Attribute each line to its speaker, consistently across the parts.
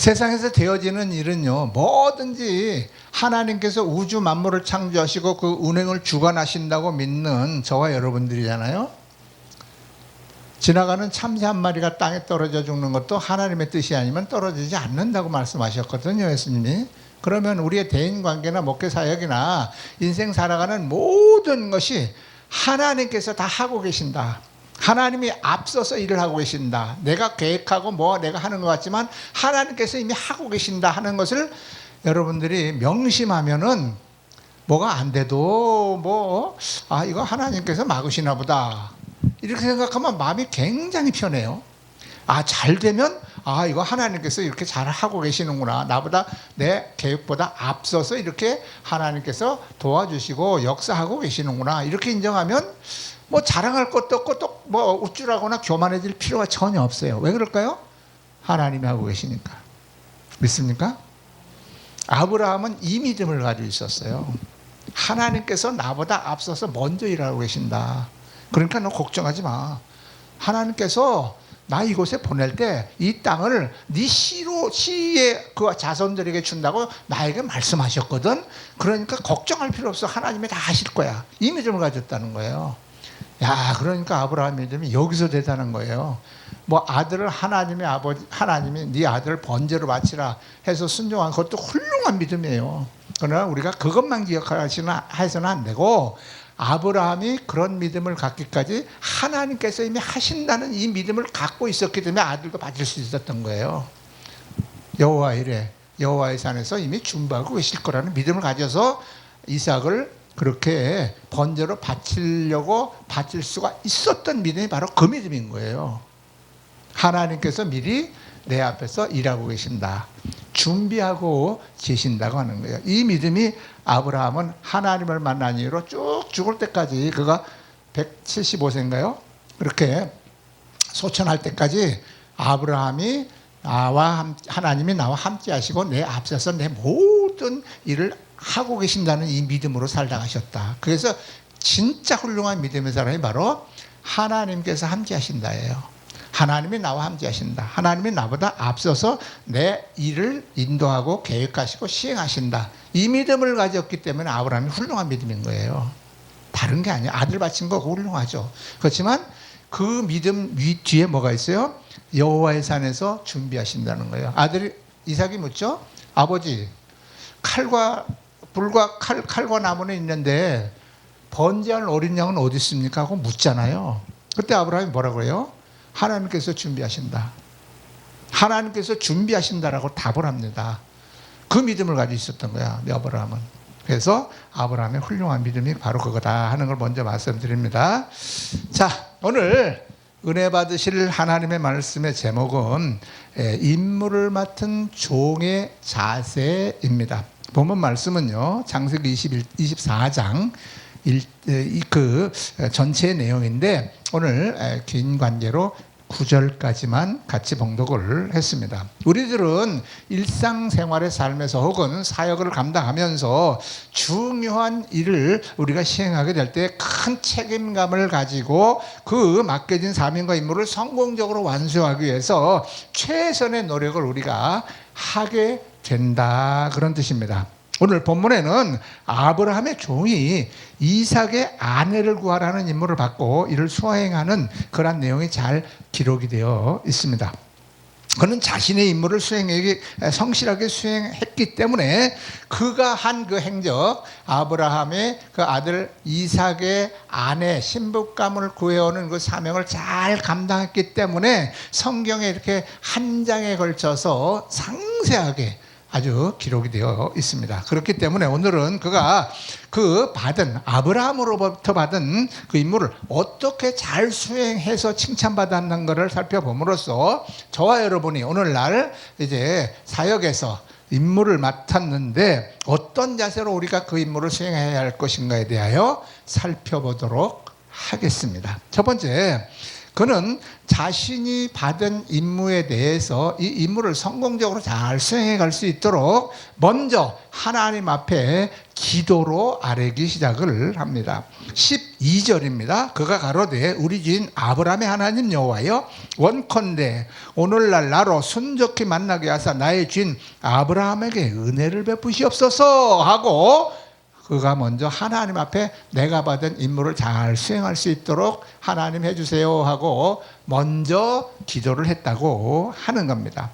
Speaker 1: 세상에서 되어지는 일은요, 뭐든지 하나님께서 우주 만물을 창조하시고 그 운행을 주관하신다고 믿는 저와 여러분들이잖아요. 지나가는 참새 한 마리가 땅에 떨어져 죽는 것도 하나님의 뜻이 아니면 떨어지지 않는다고 말씀하셨거든요, 예수님이. 그러면 우리의 대인관계나 목회사역이나 인생 살아가는 모든 것이 하나님께서 다 하고 계신다. 하나님이 앞서서 일을 하고 계신다. 내가 계획하고 내가 하는 것 같지만 하나님께서 이미 하고 계신다 하는 것을 여러분들이 명심하면은 뭐가 안 돼도 이거 하나님께서 막으시나 보다 이렇게 생각하면 마음이 굉장히 편해요. 잘 되면 이거 하나님께서 이렇게 잘 하고 계시는구나. 나보다 내 계획보다 앞서서 이렇게 하나님께서 도와주시고 역사하고 계시는구나. 이렇게 인정하면 자랑할 것도 없고 또 우쭐하거나 교만해질 필요가 전혀 없어요. 왜 그럴까요? 하나님이 하고 계시니까. 믿습니까? 아브라함은 이 믿음을 가지고 있었어요. 하나님께서 나보다 앞서서 먼저 일하고 계신다. 그러니까 너 걱정하지 마. 하나님께서 나 이곳에 보낼 때 이 땅을 네 씨의 그 자손들에게 준다고 나에게 말씀하셨거든. 그러니까 걱정할 필요 없어. 하나님이 다 하실 거야. 이 믿음을 가졌다는 거예요. 그러니까 아브라함 믿음이 여기서 대단한 거예요. 아들을 하나님이 네 아들을 번제로 바치라 해서 순종한 것도 훌륭한 믿음이에요. 그러나 우리가 그것만 기억해서는 안 되고 아브라함이 그런 믿음을 갖기까지 하나님께서 이미 하신다는 이 믿음을 갖고 있었기 때문에 아들도 바칠 수 있었던 거예요. 여호와 이레, 여호와의 산에서 이미 준비하고 계실 거라는 믿음을 가져서 이삭을 그렇게 번제로 바칠 수가 있었던 믿음이 바로 그 믿음인 거예요. 하나님께서 미리 내 앞에서 일하고 계신다. 준비하고 계신다고 하는 거예요. 이 믿음이 아브라함은 하나님을 만난 이후로 쭉 죽을 때까지 그가 175세인가요? 그렇게 소천할 때까지 아브라함이 하나님이 나와 함께 하시고 내 앞서서 내 모든 일을 하고 계신다는 이 믿음으로 살다 가셨다. 그래서 진짜 훌륭한 믿음의 사람이 바로 하나님께서 함께 하신다예요. 하나님이 나와 함께 하신다. 하나님이 나보다 앞서서 내 일을 인도하고 계획하시고 시행하신다. 이 믿음을 가졌기 때문에 아브라함이 훌륭한 믿음인 거예요. 다른 게 아니에요. 아들 바친 거 훌륭하죠. 그렇지만 그 믿음 뒤에 뭐가 있어요? 여호와의 산에서 준비하신다는 거예요. 아들이 이삭이 묻죠? 아버지, 칼과 나무는 있는데 번제할 어린 양은 어디 있습니까? 하고 묻잖아요. 그때 아브라함이 뭐라고 해요? 하나님께서 준비하신다. 하나님께서 준비하신다라고 답을 합니다. 그 믿음을 가지고 있었던 거야, 아브라함은. 그래서 아브라함의 훌륭한 믿음이 바로 그거다 하는 걸 먼저 말씀드립니다. 자, 오늘 은혜 받으실 하나님의 말씀의 제목은 임무를 맡은 종의 자세입니다. 본문 말씀은요, 창세기 24장 그 전체의 내용인데 오늘 긴 관계로 9절까지만 같이 봉독을 했습니다. 우리들은 일상생활의 삶에서 혹은 사역을 감당하면서 중요한 일을 우리가 시행하게 될 때 큰 책임감을 가지고 그 맡겨진 사명과 임무를 성공적으로 완수하기 위해서 최선의 노력을 우리가 하게 된다, 그런 뜻입니다. 오늘 본문에는 아브라함의 종이 이삭의 아내를 구하라는 임무를 받고 이를 수행하는 그런 내용이 잘 기록이 되어 있습니다. 그는 자신의 임무를 성실하게 수행했기 때문에 그가 한 그 행적, 아브라함의 그 아들 이삭의 아내 신부감을 구해오는 그 사명을 잘 감당했기 때문에 성경에 이렇게 한 장에 걸쳐서 상세하게 아주 기록이 되어 있습니다. 그렇기 때문에 오늘은 그가 아브라함으로부터 받은 그 임무를 어떻게 잘 수행해서 칭찬받았는 것을 살펴봄으로써 저와 여러분이 오늘날 이제 사역에서 임무를 맡았는데 어떤 자세로 우리가 그 임무를 수행해야 할 것인가에 대하여 살펴보도록 하겠습니다. 첫 번째, 그는 자신이 받은 임무에 대해서 이 임무를 성공적으로 잘 수행해 갈 수 있도록 먼저 하나님 앞에 기도로 아뢰기 시작을 합니다. 12절입니다. 그가 가로되 우리 주인 아브라함의 하나님 여호와여, 원컨대 오늘날 나로 순적히 만나게 하사 나의 주인 아브라함에게 은혜를 베푸시옵소서 하고, 그가 먼저 하나님 앞에 내가 받은 임무를 잘 수행할 수 있도록 하나님 해주세요 하고 먼저 기도를 했다고 하는 겁니다.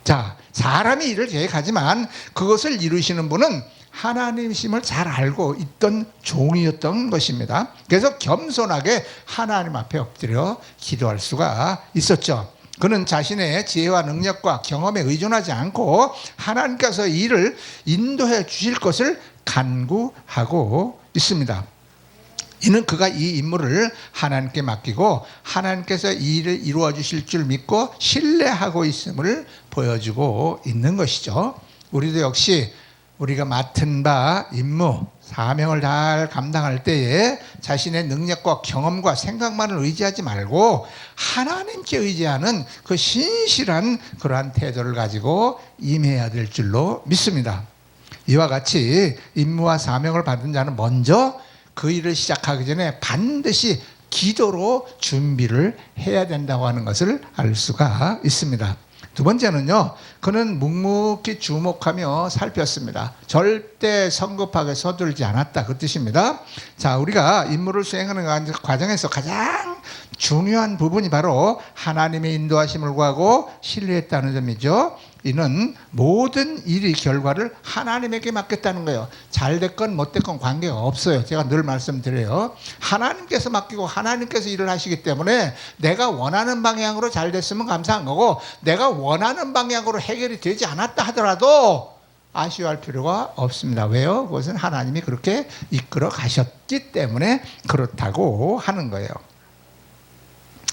Speaker 1: 자, 사람이 일을 계획하지만 그것을 이루시는 분은 하나님이심을 잘 알고 있던 종이었던 것입니다. 그래서 겸손하게 하나님 앞에 엎드려 기도할 수가 있었죠. 그는 자신의 지혜와 능력과 경험에 의존하지 않고 하나님께서 일을 인도해 주실 것을 간구하고 있습니다. 이는 그가 이 임무를 하나님께 맡기고 하나님께서 이 일을 이루어 주실 줄 믿고 신뢰하고 있음을 보여주고 있는 것이죠. 우리도 역시 우리가 맡은 바 임무, 사명을 잘 감당할 때에 자신의 능력과 경험과 생각만을 의지하지 말고 하나님께 의지하는 그 신실한 그러한 태도를 가지고 임해야 될 줄로 믿습니다. 이와 같이 임무와 사명을 받은 자는 먼저 그 일을 시작하기 전에 반드시 기도로 준비를 해야 된다고 하는 것을 알 수가 있습니다. 두 번째는요, 그는 묵묵히 주목하며 살폈습니다. 절대 성급하게 서두르지 않았다, 그 뜻입니다. 자, 우리가 임무를 수행하는 과정에서 가장 중요한 부분이 바로 하나님의 인도하심을 구하고 신뢰했다는 점이죠. 이는 모든 일의 결과를 하나님에게 맡겼다는 거예요. 잘 됐건 못 됐건 관계가 없어요. 제가 늘 말씀드려요. 하나님께서 맡기고 하나님께서 일을 하시기 때문에 내가 원하는 방향으로 잘 됐으면 감사한 거고, 내가 원하는 방향으로 해결이 되지 않았다 하더라도 아쉬워할 필요가 없습니다. 왜요? 그것은 하나님이 그렇게 이끌어 가셨기 때문에 그렇다고 하는 거예요.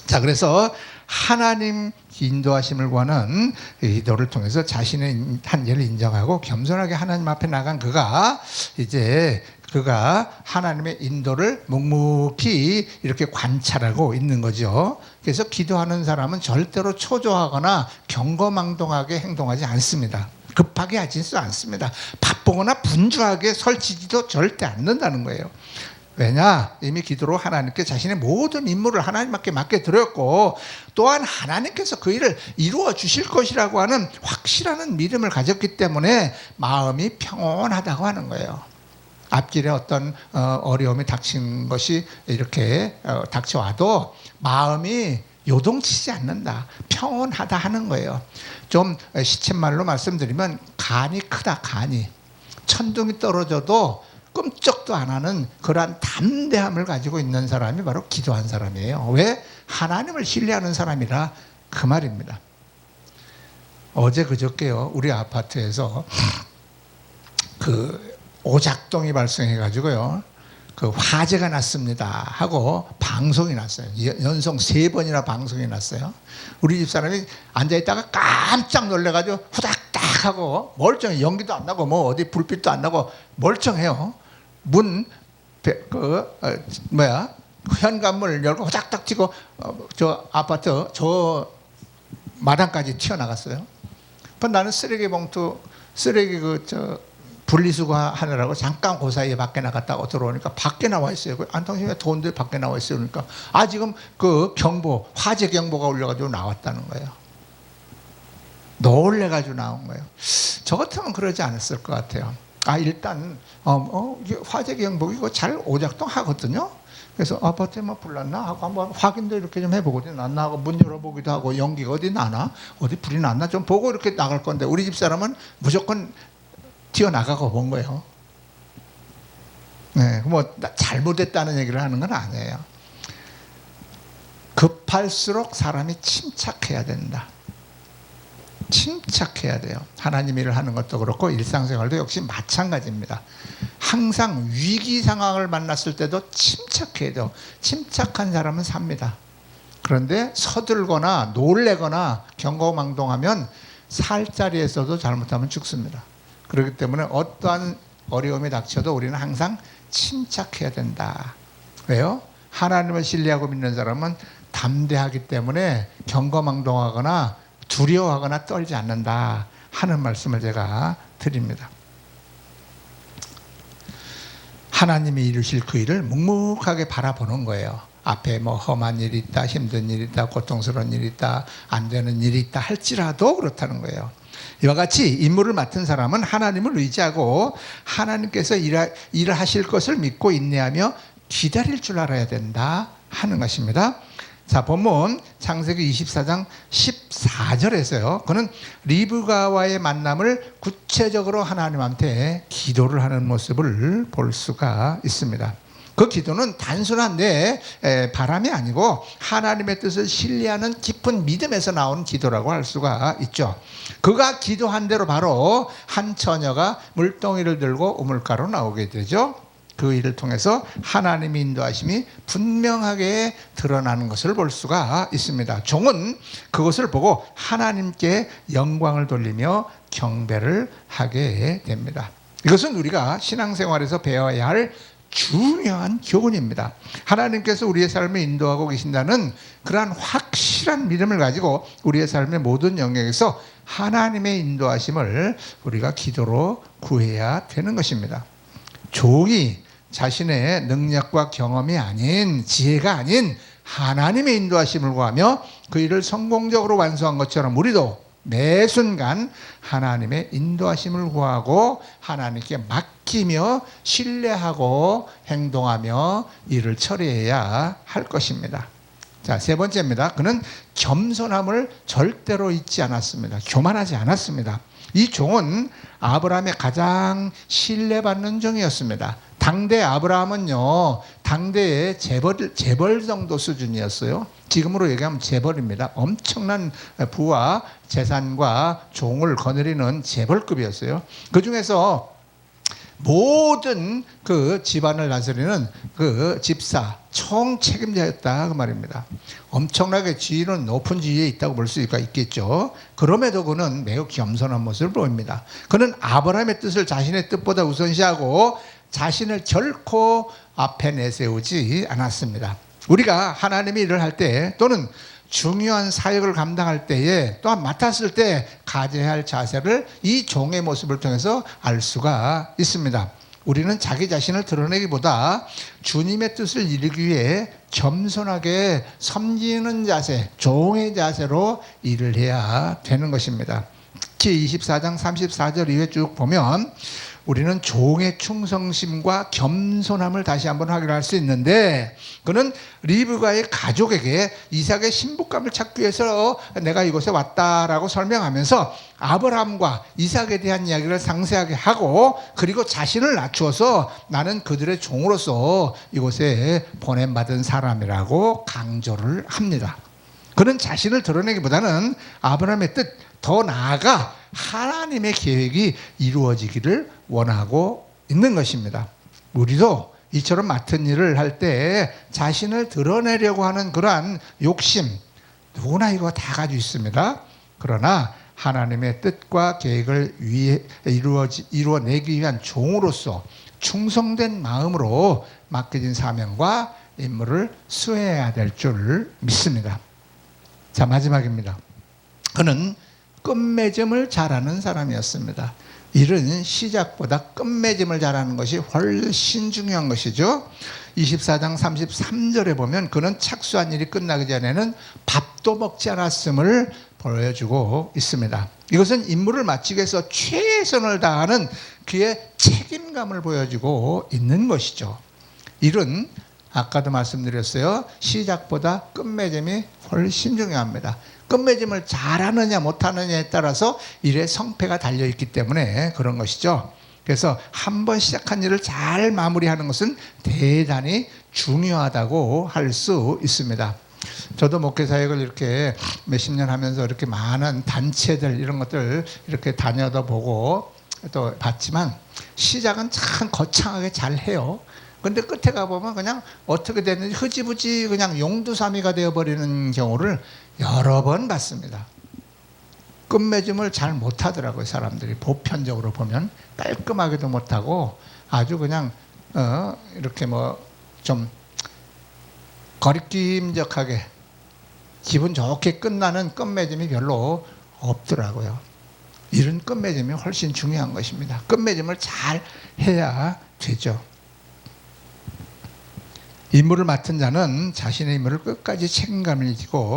Speaker 1: 자, 그래서 하나님 인도하심을 구하는 기도를 통해서 자신의 한계를 인정하고 겸손하게 하나님 앞에 나간 그가 하나님의 인도를 묵묵히 이렇게 관찰하고 있는 거죠. 그래서 기도하는 사람은 절대로 초조하거나 경거망동하게 행동하지 않습니다. 급하게 하지도 않습니다. 바쁘거나 분주하게 설치지도 절대 않는다는 거예요. 왜냐? 이미 기도로 하나님께 자신의 모든 임무를 하나님께 맡겨드렸고, 또한 하나님께서 그 일을 이루어 주실 것이라고 하는 확실한 믿음을 가졌기 때문에 마음이 평온하다고 하는 거예요. 앞길에 어떤 어려움이 닥친 것이 이렇게 닥쳐와도 마음이 요동치지 않는다, 평온하다 하는 거예요. 좀 시쳇말로 말씀드리면 간이 크다, 간이. 천둥이 떨어져도 끔찍도 안 하는 그러한 담대함을 가지고 있는 사람이 바로 기도한 사람이에요. 왜? 하나님을 신뢰하는 사람이라 그 말입니다. 어제 그저께요, 우리 아파트에서 그 오작동이 발생해 가지고요, 그 화재가 났습니다 하고 방송이 났어요. 연속 3번이나 방송이 났어요. 우리 집사람이 앉아있다가 깜짝 놀래가지고 후닥닥 하고 멀쩡해. 연기도 안 나고 뭐 어디 불빛도 안 나고 멀쩡해요. 현관문을 열고 후닥닥 치고 저 아파트 저 마당까지 튀어나갔어요. 나는 쓰레기 분리수거 하느라고 잠깐 그 사이에 밖에 나갔다가 들어오니까 밖에 나와 있어요. 안통신에 더운데 밖에 나와 있어요. 그러니까 지금 그 화재 경보가 울려가지고 나왔다는 거예요. 놀래가지고 나온 거예요. 저 같으면 그러지 않았을 것 같아요. 일단 화재 경보 이거 잘 오작동 하거든요. 그래서 아파트에 뭐 불났나 하고 한번 확인도 이렇게 좀 해보거든요. 났나 하고 문 열어보기도 하고 연기가 어디 나나 어디 불이 났나 좀 보고 이렇게 나갈 건데, 우리 집사람은 무조건 튀어나가고 본 거예요. 네, 뭐 잘못했다는 얘기를 하는 건 아니에요. 급할수록 사람이 침착해야 된다. 침착해야 돼요. 하나님 일을 하는 것도 그렇고 일상생활도 역시 마찬가지입니다. 항상 위기 상황을 만났을 때도 침착해야 돼요. 침착한 사람은 삽니다. 그런데 서둘거나 놀래거나 경거망동하면 살 자리에서도 잘못하면 죽습니다. 그렇기 때문에 어떠한 어려움이 닥쳐도 우리는 항상 침착해야 된다. 왜요? 하나님을 신뢰하고 믿는 사람은 담대하기 때문에 경거망동하거나 두려워하거나 떨지 않는다 하는 말씀을 제가 드립니다. 하나님이 이루실 그 일을 묵묵하게 바라보는 거예요. 앞에 뭐 험한 일이 있다, 힘든 일이 있다, 고통스러운 일이 있다, 안 되는 일이 있다 할지라도 그렇다는 거예요. 이와 같이 임무를 맡은 사람은 하나님을 의지하고 하나님께서 일을 하실 것을 믿고 인내하며 기다릴 줄 알아야 된다 하는 것입니다. 자, 본문 창세기 24장 14절에서요. 그는 리브가와의 만남을 구체적으로 하나님한테 기도를 하는 모습을 볼 수가 있습니다. 그 기도는 단순한 내 바람이 아니고 하나님의 뜻을 신뢰하는 깊은 믿음에서 나오는 기도라고 할 수가 있죠. 그가 기도한 대로 바로 한 처녀가 물동이를 들고 우물가로 나오게 되죠. 그 일을 통해서 하나님의 인도하심이 분명하게 드러나는 것을 볼 수가 있습니다. 종은 그것을 보고 하나님께 영광을 돌리며 경배를 하게 됩니다. 이것은 우리가 신앙생활에서 배워야 할 중요한 교훈입니다. 하나님께서 우리의 삶을 인도하고 계신다는 그러한 확실한 믿음을 가지고 우리의 삶의 모든 영역에서 하나님의 인도하심을 우리가 기도로 구해야 되는 것입니다. 종이 자신의 능력과 경험이 아닌, 지혜가 아닌 하나님의 인도하심을 구하며 그 일을 성공적으로 완수한 것처럼 우리도 매 순간 하나님의 인도하심을 구하고 하나님께 맡기며 신뢰하고 행동하며 일을 처리해야 할 것입니다. 자, 세 번째입니다. 그는 겸손함을 절대로 잊지 않았습니다. 교만하지 않았습니다. 이 종은 아브라함의 가장 신뢰받는 종이었습니다. 당대 아브라함은요, 당대의 재벌 정도 수준이었어요. 지금으로 얘기하면 재벌입니다. 엄청난 부와 재산과 종을 거느리는 재벌급이었어요. 그 중에서 모든 그 집안을 다스리는 그 집사, 총 책임자였다 그 말입니다. 엄청나게 지위는 높은 지위에 있다고 볼 수가 있겠죠. 그럼에도 그는 매우 겸손한 모습을 보입니다. 그는 아브라함의 뜻을 자신의 뜻보다 우선시하고 자신을 결코 앞에 내세우지 않았습니다. 우리가 하나님의 일을 할 때 또는 중요한 사역을 감당할 때에 또한 맡았을 때 가져야 할 자세를 이 종의 모습을 통해서 알 수가 있습니다. 우리는 자기 자신을 드러내기보다 주님의 뜻을 이루기 위해 겸손하게 섬기는 자세, 종의 자세로 일을 해야 되는 것입니다. 특히 24장 34절 이후에 쭉 보면 우리는 종의 충성심과 겸손함을 다시 한번 확인할 수 있는데, 그는 리브가의 가족에게 이삭의 신부감을 찾기 위해서 내가 이곳에 왔다라고 설명하면서 아브라함과 이삭에 대한 이야기를 상세하게 하고, 그리고 자신을 낮추어서 나는 그들의 종으로서 이곳에 보냄받은 사람이라고 강조를 합니다. 그는 자신을 드러내기보다는 아브라함의 뜻, 더 나아가 하나님의 계획이 이루어지기를 원하고 있는 것입니다. 우리도 이처럼 맡은 일을 할 때 자신을 드러내려고 하는 그러한 욕심, 누구나 이거 다 가지고 있습니다. 그러나 하나님의 뜻과 계획을 이루어내기 위한 종으로서 충성된 마음으로 맡겨진 사명과 임무를 수행해야 될 줄 믿습니다. 자, 마지막입니다. 그는 끝맺음을 잘하는 사람이었습니다. 일은 시작보다 끝맺음을 잘하는 것이 훨씬 중요한 것이죠. 24장 33절에 보면 그는 착수한 일이 끝나기 전에는 밥도 먹지 않았음을 보여주고 있습니다. 이것은 임무를 마치기 위해서 최선을 다하는 그의 책임감을 보여주고 있는 것이죠. 일은 아까도 말씀드렸어요. 시작보다 끝맺음이 훨씬 중요합니다. 끝맺음을 잘하느냐 못하느냐에 따라서 일의 성패가 달려있기 때문에 그런 것이죠. 그래서 한번 시작한 일을 잘 마무리하는 것은 대단히 중요하다고 할 수 있습니다. 저도 목회사역을 이렇게 몇십 년 하면서 이렇게 많은 단체들 이런 것들 이렇게 다녀도 보고 또 봤지만 시작은 참 거창하게 잘 해요. 근데 끝에 가보면 그냥 어떻게 됐는지 흐지부지 그냥 용두사미가 되어버리는 경우를 여러 번 봤습니다. 끝맺음을 잘 못하더라고요. 사람들이 보편적으로 보면 깔끔하게도 못하고 아주 그냥 이렇게 뭐 좀 거리낌적하게 기분 좋게 끝나는 끝맺음이 별로 없더라고요. 이런 끝맺음이 훨씬 중요한 것입니다. 끝맺음을 잘 해야 되죠. 임무를 맡은 자는 자신의 임무를 끝까지 책임감을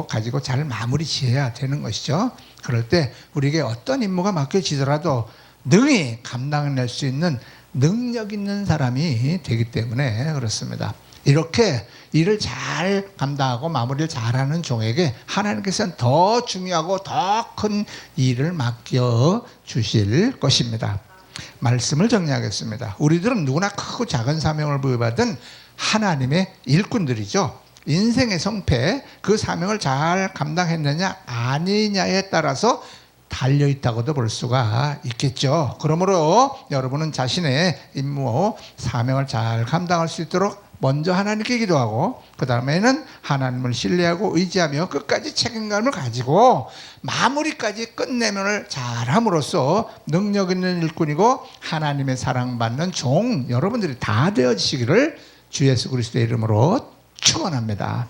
Speaker 1: 가지고 잘 마무리 지어야 되는 것이죠. 그럴 때 우리에게 어떤 임무가 맡겨지더라도 능히 감당해낼 수 있는 능력 있는 사람이 되기 때문에 그렇습니다. 이렇게 일을 잘 감당하고 마무리를 잘하는 종에게 하나님께서는 더 중요하고 더 큰 일을 맡겨 주실 것입니다. 말씀을 정리하겠습니다. 우리들은 누구나 크고 작은 사명을 부여받은 하나님의 일꾼들이죠. 인생의 성패, 그 사명을 잘 감당했느냐 아니냐에 따라서 달려있다고도 볼 수가 있겠죠. 그러므로 여러분은 자신의 임무, 사명을 잘 감당할 수 있도록 먼저 하나님께 기도하고 그 다음에는 하나님을 신뢰하고 의지하며 끝까지 책임감을 가지고 마무리까지 끝내면을 잘함으로써 능력 있는 일꾼이고 하나님의 사랑받는 종 여러분들이 다 되어지시기를 주 예수 그리스도의 이름으로 축원합니다.